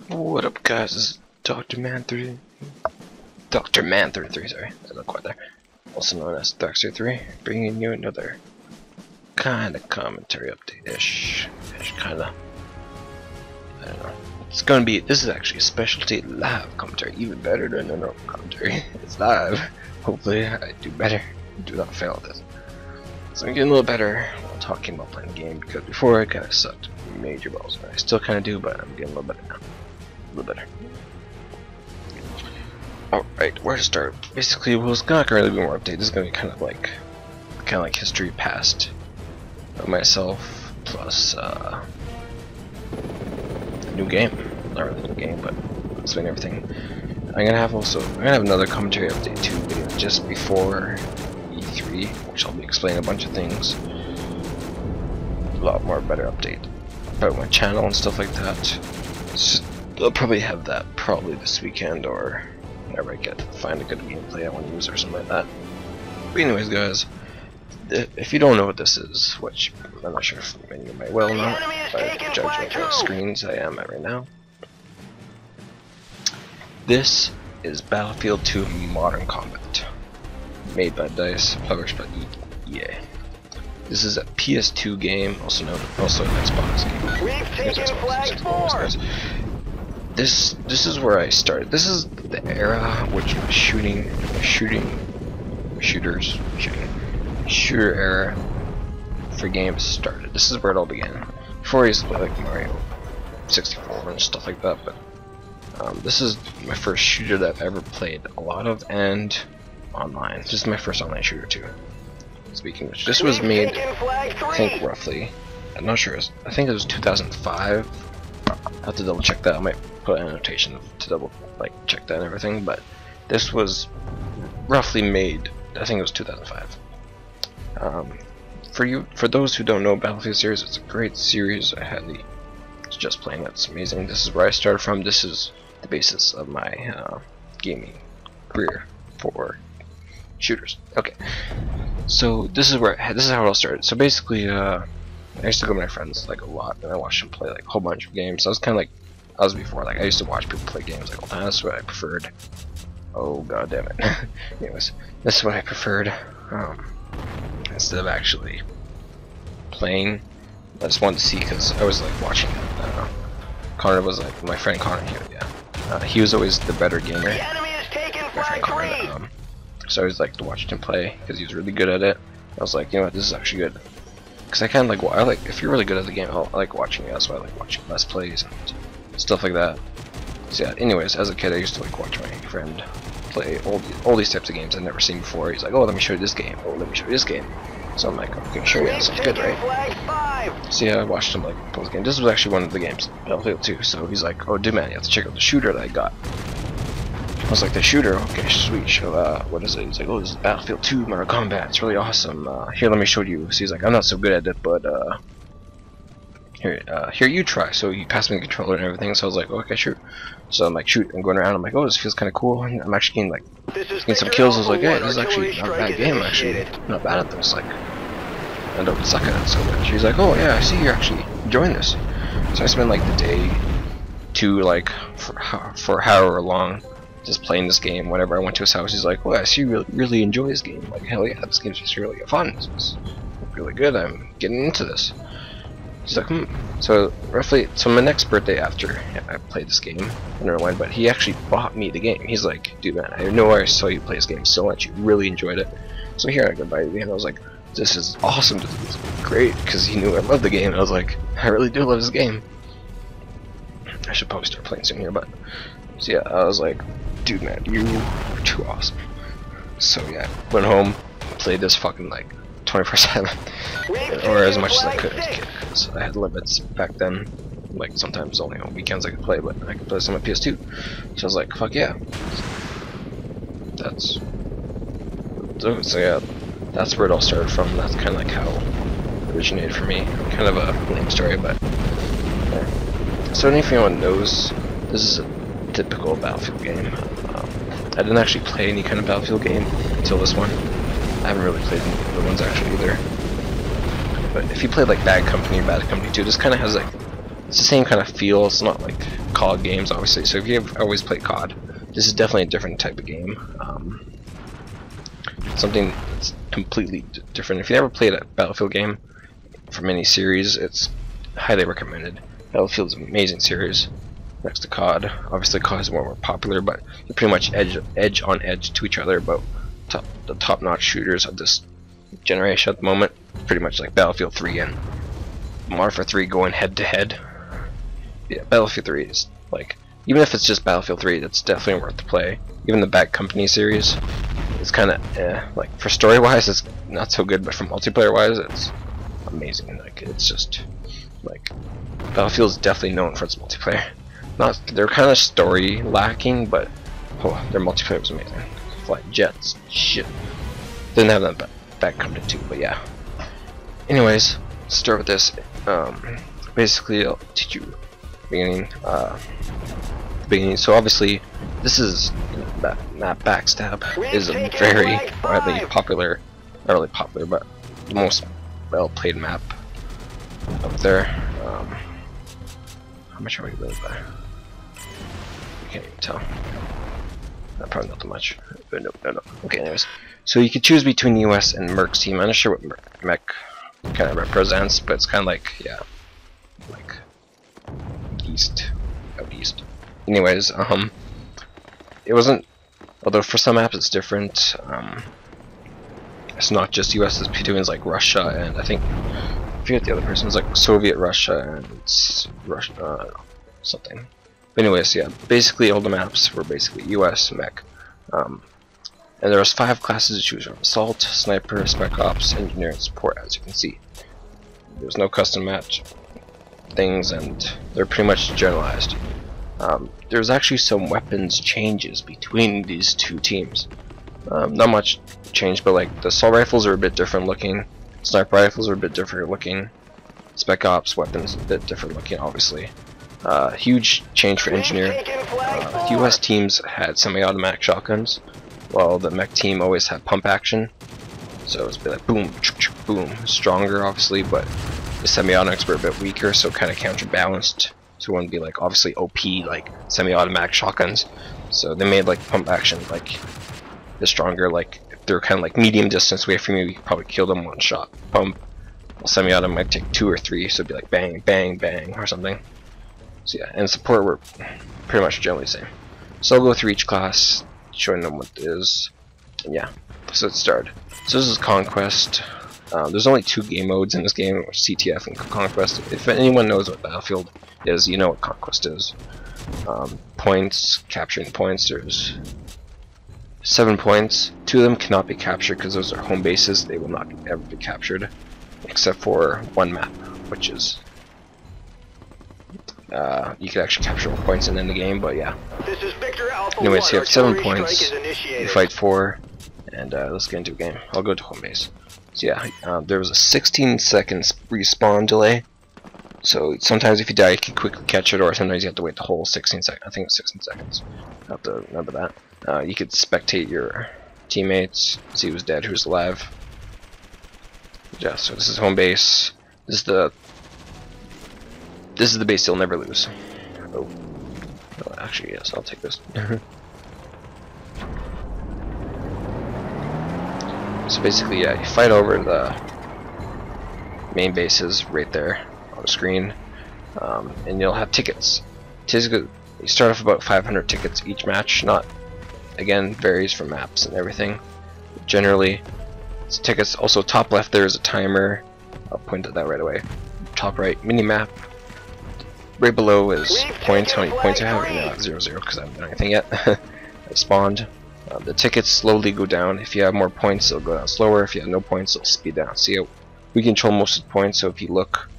What up, guys? This is Dr. Man33, sorry, I don't quite there. Also known as Thraxer3, bringing you another kind of commentary update-ish. Kinda. I don't know. It's gonna be, this is actually a specialty live commentary, even better than a normal commentary. It's live. Hopefully I do better. Do not fail at this. So I'm getting a little better while talking about playing the game, because before I kinda sucked major balls. I still kinda do, but I'm getting a little better now. A little better. Alright, where to start? Basically, well, it's not gonna really be more update. This is gonna be kind of like history past of myself plus a new game. Not really a new game, but explain everything. I'm gonna have another commentary update too, video just before E3, which I'll be explaining a bunch of things. A lot more better update about my channel and stuff like that. I'll probably have that this weekend or whenever I get to find a good gameplay I want to use or something like that. But anyways, guys, if you don't know what this is, which I'm not sure if many of you might well know, by judging by the screens I am at right now, this is Battlefield 2 Modern Combat, made by DICE, published by EA. This is a PS2 game, also an Xbox game. We've taken flag 4. This is where I started. This is the era which the shooter era for games started. This is where it all began. Before I used to play like Mario 64 and stuff like that, but this is my first shooter that I've ever played a lot of, and online. This is my first online shooter too. Speaking of which, this was made, I think roughly, I'm not sure, I think it was 2005. I have to double check that. I might put an annotation to double check that and everything, but this was roughly made, I think it was 2005. For those who don't know Battlefield series, it's a great series. I highly suggest playing it. It's amazing. This is where I started from. This is the basis of my gaming career for shooters. Okay, so this is how it all started. So basically, I used to go with my friends like a lot, and I watched them play like a whole bunch of games. I was kind of like, I was before, like I used to watch people play games like all the time. That's what I preferred. Oh god damn it. Anyways, this is what I preferred. Instead of actually playing, I just wanted to see because I was like watching it. I don't know. Connor was like my friend Connor here. Yeah, he was always the better gamer. The enemy has taken My friend flag 3. Connor. So I always liked to watch him play because he was really good at it. I was like, you know what, this is actually good. Because I kind of like, if you're really good at the game, I like watching it. That's why I like watching Let's Plays and stuff like that. So yeah, anyways, as a kid I used to like watch my friend play all these types of games I'd never seen before. He's like, oh, let me show you this game. Oh, let me show you this game. So I'm like, okay, sure, yeah, sounds good, right? Flag 5. So yeah, I watched him like play the game. This was actually one of the games, Battlefield 2. So he's like, oh, dude, man, you have to check out the shooter that I got. I was like, the shooter, okay, sweet. So, what is it? He's like, oh, this is Battlefield 2 Modern Combat. It's really awesome. Here, let me show you. So he's like, I'm not so good at it, but here you try. So he passed me the controller and everything. So I was like, oh, okay, sure. So I'm like, shoot, I'm going around. I'm like, oh, this feels kind of cool. And I'm actually getting some kills. I was like, hey, this is actually not a bad game. Actually, not bad at this. Like, I don't suck at it so much. He's like, oh yeah, I see you're actually enjoying this. So I spent like the day to like for however long just playing this game. Whenever I went to his house, he's like, well, I see you really enjoy this game. Like, hell yeah, this game's just really fun. It's really good. I'm getting into this. He's like, So roughly, so my next birthday after I played this game, I never went, but he actually bought me the game. He's like, dude, man, I know I saw you play this game so much. You really enjoyed it. So here I go buy the game. I was like, this is awesome. This is great, because he knew I loved the game. And I was like, I really do love this game. I should probably start playing soon here, but so yeah, I was like, dude, man, you are too awesome. So yeah, went home, played this fucking like 24/7, or as much as I could as a kid, because I had limits back then. Like sometimes only on weekends I could play, but I could play this on my PS2. So I was like, fuck yeah. So yeah, that's where it all started from. That's kind of like how it originated for me. Kind of a lame story, but yeah. So if anyone knows, this is a typical Battlefield game. I didn't actually play any kind of Battlefield game until this one. I haven't really played any other ones actually either. But if you play like Bad Company or Bad Company 2, this kind of has like, it's the same kind of feel. It's not like COD games, obviously. So if you've always played COD, this is definitely a different type of game. Something that's completely different. If you ever played a Battlefield game from any series, it's highly recommended. Battlefield's an amazing series. Next to COD, obviously COD is more popular, but you're pretty much edge on edge to each other about the top-notch shooters of this generation at the moment. Pretty much like Battlefield 3 and Modern Warfare 3 going head to head. Yeah, Battlefield 3 is like, even if it's just Battlefield 3, it's definitely worth the play. Even the Bad Company series, it's kind of like for story wise it's not so good, but for multiplayer wise it's amazing. Like it's just like Battlefield is definitely known for its multiplayer. They're kind of story lacking, but their multiplayer was amazing. Flying jets, shit. Didn't have that Bad Company 2, but yeah. Anyways, let's start with this. Basically, I'll teach you beginning. So obviously, this is that Backstab is a very widely popular, not really popular, but the most well-played map up there. How much are we really by? I can't even tell. Probably not too much. But no. Okay, anyways. So you could choose between US and Merc's team. I'm not sure what Merc kind of represents, but it's kind of like, yeah, like out east. Anyways, it wasn't, although for some maps it's different. It's not just US, it's doing like Russia and I think, I forget the other person, it's like Soviet Russia and it's Russia, something. But anyways, yeah, basically all the maps were basically US mech. And there was 5 classes to choose from: Assault, Sniper, Spec Ops, Engineer, and Support, as you can see. There's no custom match things, and they're pretty much generalized. There's actually some weapons changes between these two teams. Not much change, but like the assault rifles are a bit different looking, sniper rifles are a bit different looking, Spec Ops weapons a bit different looking, obviously. Huge change for Engineer. US teams had semi-automatic shotguns, while the mech team always had pump action. So it's like boom, boom, stronger obviously, but the semi-automatics were a bit weaker, so kind of counterbalanced. So it wouldn't be like obviously OP like semi-automatic shotguns. So they made like pump action like the stronger. Like if they're kind of like medium distance away from you, you could probably kill them one shot. Pump. Well, semi-auto might take 2 or 3, so it'd be like bang, bang, bang or something. So yeah, and support were pretty much generally the same. So I'll go through each class, showing them what it is. And yeah, so let's start. So this is Conquest. There's only 2 game modes in this game, CTF and Conquest. If anyone knows what Battlefield is, you know what Conquest is. Points, capturing points. There's 7 points. 2 of them cannot be captured because those are home bases. They will not ever be captured, except for one map, which is you can actually capture more points and end the game, but yeah. This is Victor Alpha Anyways, 1, you have 7 artillery points, strike is initiated. you fight 4, and let's get into a game. I'll go to home base. So yeah, there was a 16 seconds respawn delay, so sometimes if you die you can quickly catch it, or sometimes you have to wait the whole 16 seconds. I think it's 16 seconds. I have to remember that. You could spectate your teammates, see who's dead, who's alive. Yeah, so this is home base. This is the base you'll never lose. Oh, actually yes, I'll take this. So basically, yeah, you fight over the main bases right there on the screen, and you'll have tickets. You start off about 500 tickets each match. Not, again, varies from maps and everything. Generally, it's tickets. Also, top left there is a timer. I'll point at that right away. Top right, mini map. Right below is points. How many points I have? No, 0-0 because I haven't done anything yet. I spawned. The tickets slowly go down. If you have more points, they'll go down slower. If you have no points, they'll speed down. See, we control most of the points. So if you look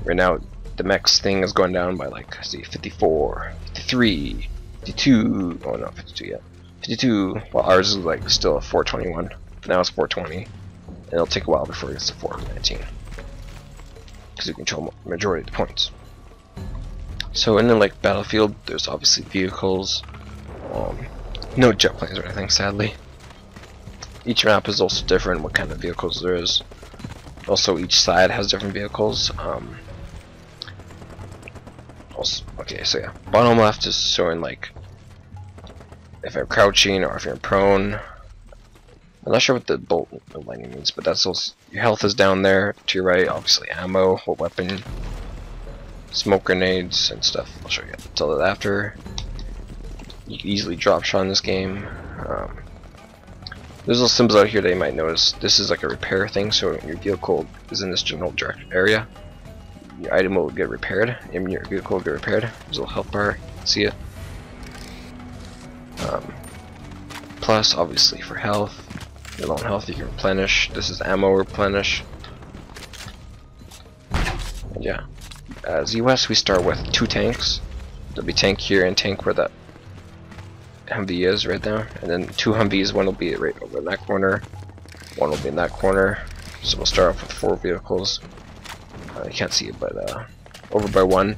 right now, the mech's thing is going down by like, see, 54, 53, 52. Oh no, 52 yet. 52. While ours is like still a 421. Now it's 420, and it'll take a while before it gets to 419 because you control the majority of the points. So in like Battlefield, there's obviously vehicles. No jet planes or anything, sadly. Each map is also different what kind of vehicles there is. Also, each side has different vehicles. Also, okay, so yeah, bottom left is showing like if I'm crouching or if you're prone. I'm not sure what the bolt of lightning means, but that's also, your health is down there to your right. Obviously, ammo, what weapon, smoke grenades, and stuff. I'll show you. Tell that after. You can easily drop shot in this game. There's little symbols out here that you might notice. This is like a repair thing, so when your vehicle is in this general area, your item will get repaired, and your vehicle will get repaired. There's a little health bar, see it? Plus, obviously, for health, your low on health you can replenish. This is ammo replenish. And yeah, as US we start with 2 tanks. There'll be tank here and tank where that Humvee is right there, and then 2 Humvees. One will be right over in that corner, one will be in that corner. So we'll start off with 4 vehicles. You can't see it, but over by 1.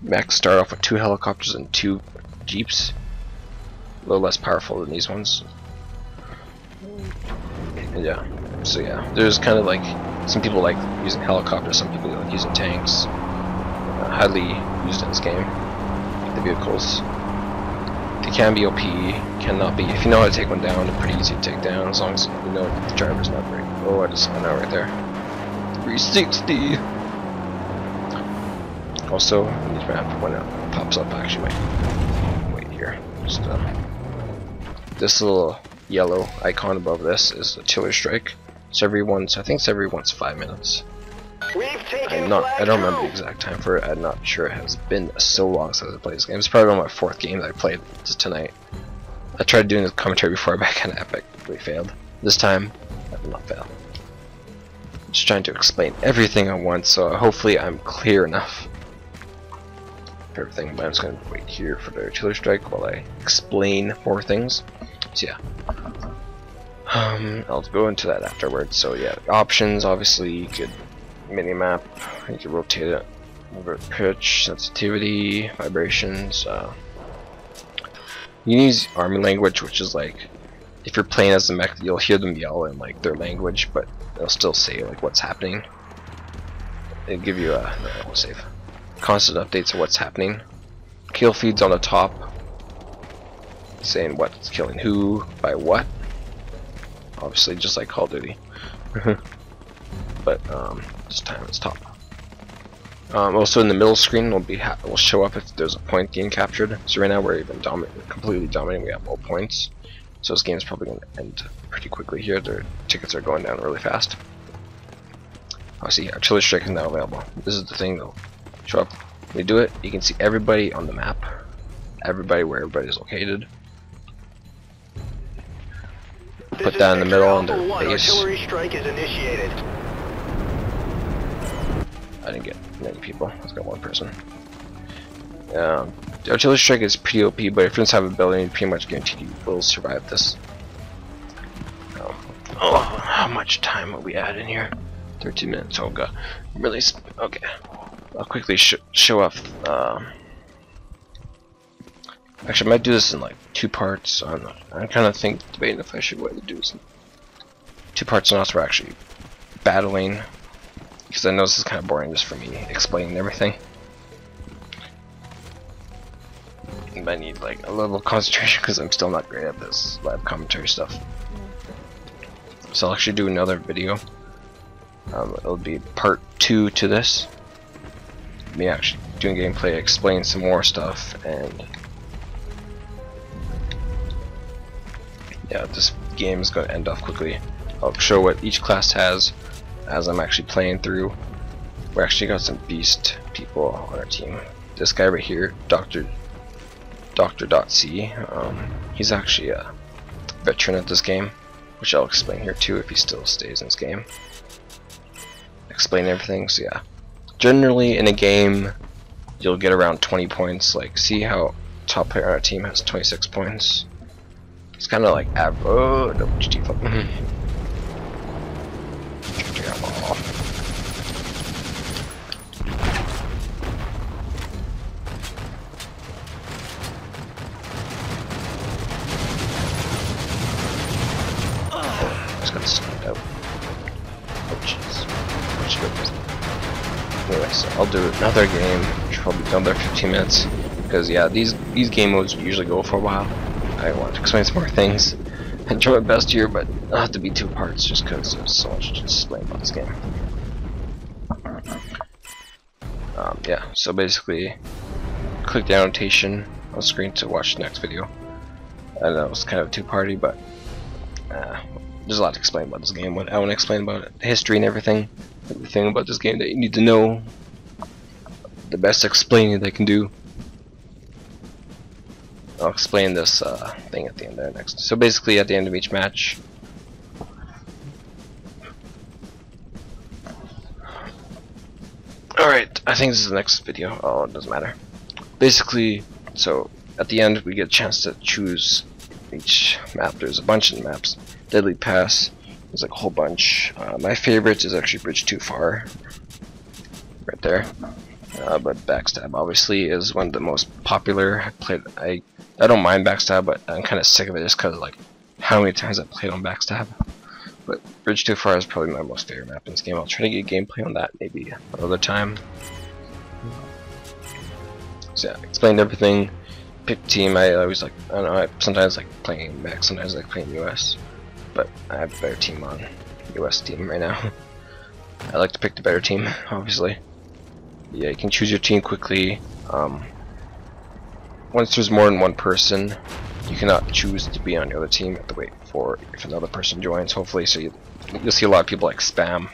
Max start off with 2 helicopters and 2 jeeps. A little less powerful than these ones. And yeah, so yeah, there's kind of like some people like using helicopters, some people like using tanks. Highly used in this game. The vehicles. They can be OP, cannot be. If you know how to take one down, they're pretty easy to take down as long as you know the driver's not great. Oh, I just saw now right there. 360. Also, in this map, when it pops up, I actually might wait here. Just this little yellow icon above this is the artillery strike. So I think it's every once 5 minutes. I don't remember the exact time for it. I'm not sure. It has been so long since I played this game. It's probably one of my 4th game that I played just tonight. I tried doing the commentary before, but I kind of epically failed. This time, I did not fail. I'm just trying to explain everything at once, so hopefully I'm clear enough for everything. But I'm just going to wait here for the artillery strike while I explain more things. So yeah. I'll go into that afterwards. So yeah, options, obviously you could mini-map, you can rotate it, over pitch, sensitivity, vibrations. You can use army language, which is like, if you're playing as the mech, you'll hear them yell in like their language, but they'll still say like what's happening. It'll give you save constant updates of what's happening. Kill feeds on the top, saying what's killing who, by what. Obviously, just like Call of Duty. But this time it's top. Also in the middle screen will show up if there's a point being captured. So right now we're even completely dominating. We have all points. So this game is probably going to end pretty quickly here. Their tickets are going down really fast. Obviously, artillery strike is now available. This is the thing though. Show up. When you do it, you can see everybody on the map. Everybody where everybody's located. Put that in the middle on their base. Artillery strike is initiated. I didn't get many people. Let's get 1 person. The artillery strike is pretty OP, but if you don't have ability, pretty much guaranteed you will survive this. Oh, how much time will we add in here? 13 minutes. Oh god, really? Okay. I'll quickly show off. Actually, I might do this in like 2 parts. I'm kind of debating if I should wait to do this in 2 parts, and also we're actually battling. Because I know this is kind of boring just for me explaining everything. And I need like a little concentration because I'm still not great at this live commentary stuff. So I'll actually do another video. It'll be part 2 to this. Me actually doing gameplay, explaining some more stuff, and yeah, this game is going to end off quickly. I'll show what each class has as I'm actually playing through. We actually got some beast people on our team. This guy right here, Dr.C. He's actually a veteran at this game, which I'll explain here too if he still stays in this game. Explain everything. So yeah, generally in a game you'll get around 20 points. Like, see how top player on our team has 26 points. It's kind of like average. Oh, no, default. Just got sniped out. Oh jeez. Anyway, so I'll do another game. should probably film there 15 minutes because yeah, these game modes usually go for a while. I want to explain some more things. I try my best here, but it'll have to be 2 parts just because there's so much to explain about this game. Yeah, so basically, click the annotation on the screen to watch the next video. I know it was kind of a 2-party, but there's a lot to explain about this game. I want to explain about it, the history and everything about this game that you need to know. The best explaining they can do. I'll explain this thing at the end there next. So basically, at the end of each match, alright, I think this is the next video. Oh, it doesn't matter. Basically, so at the end we get a chance to choose each map. There's a bunch of maps. Deadly Pass, there's like a whole bunch. My favorite is actually Bridge Too Far, right there. But Backstab obviously is one of the most popular. I don't mind Backstab, but I'm kind of sick of it just because like how many times I played on Backstab. But Bridge Too Far is probably my most favorite map in this game. I'll try to get gameplay on that maybe another time. So yeah, explained everything. Pick team. I always like. I don't know. I sometimes like playing Mac. Sometimes I like playing US. But I have a better team on US team right now. I like to pick the better team, obviously. Yeah, you can choose your team quickly. Once there's more than one person, you cannot choose to be on the other team. You have to wait for if another person joins, hopefully. So you'll see a lot of people like spam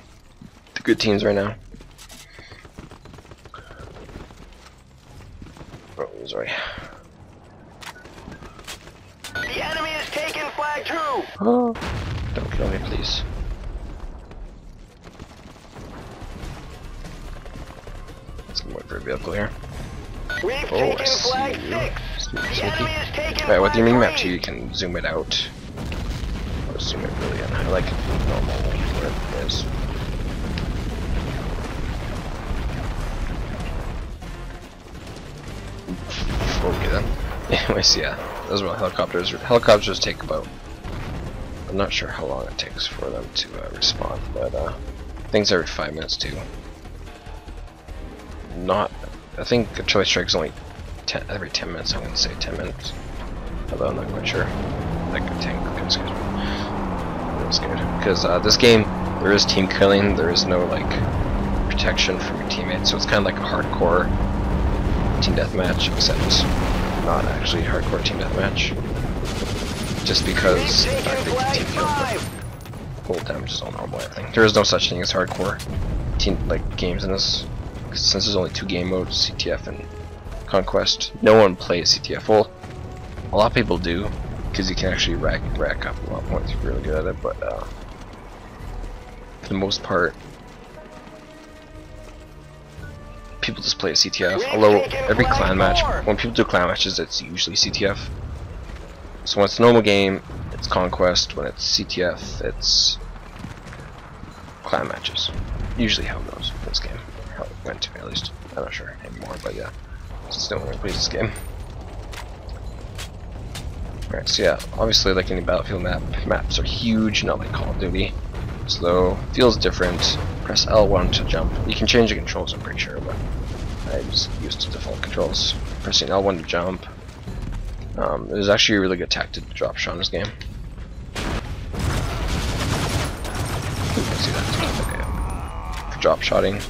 the good teams right now. Oh, sorry. The enemy is taking flag 2. Oh, don't kill me, please. Let's wait for a vehicle here. We've taken flag 6. The enemy is taking Right, with the flag map 3. too, you can zoom it out. Or zoom it really in. I like normal where it is. Okay then. Anyways, yeah, those were helicopters. Helicopters take about, I'm not sure how long it takes for them to respond, but things every 5 minutes too. Not, I think Artillery Strike is only every 10 minutes. I'm gonna say 10 minutes, although I'm not quite sure. Like a tank, excuse me. I'm scared because this game there is team killing. There is no like protection from your teammates, so it's kind of like a hardcore team deathmatch, except not actually hardcore team deathmatch. Just because I think the team kills full damage is all normal. I think there is no such thing as hardcore team like games in this. Since there's only 2 game modes, CTF and Conquest, no one plays CTF. Well, a lot of people do, because you can actually rack up a lot of points if you're really good at it, but for the most part, people just play CTF. Although every clan match, when people do clan matches, it's usually CTF. So when it's a normal game, it's Conquest. When it's CTF, it's clan matches. Usually how it goes in this game. How it went to me at least. I'm not sure anymore, but yeah. Just no one plays this game. Alright, so yeah, obviously like any Battlefield maps are huge, not like Call of Duty. So feels different. Press L1 to jump. You can change the controls, I'm pretty sure, but I just used to default controls. Pressing L1 to jump. There's actually a really good tactic to drop shot in this game. You can see that. Okay. For drop shotting.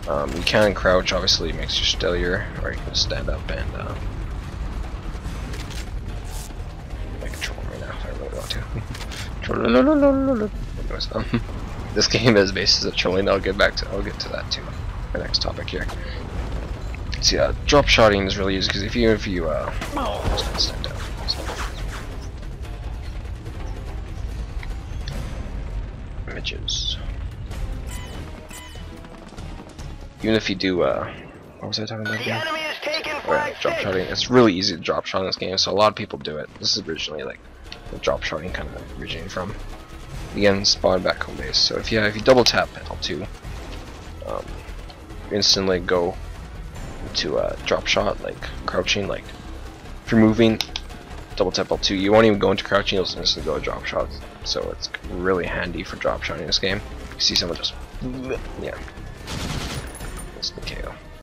You can crouch, obviously it makes you steadier, or you can stand up and I control right now if I really want to. Anyways, this game is basis of trolling. I'll get to that too. My next topic here. So yeah, drop shotting is really easy because if you just stand up. Images. Even if you do, what was I talking about again? Oh yeah, drop shotting. It's really easy to drop shot in this game, so a lot of people do it. This is originally like the drop shotting kind of originated from. Again, spawn back home base. So if you double tap L2, instantly go to drop shot, like crouching. Like if you're moving, double tap L2, you won't even go into crouching. You'll instantly go to drop shot. So it's really handy for drop shotting in this game. You see someone just, yeah. The KO.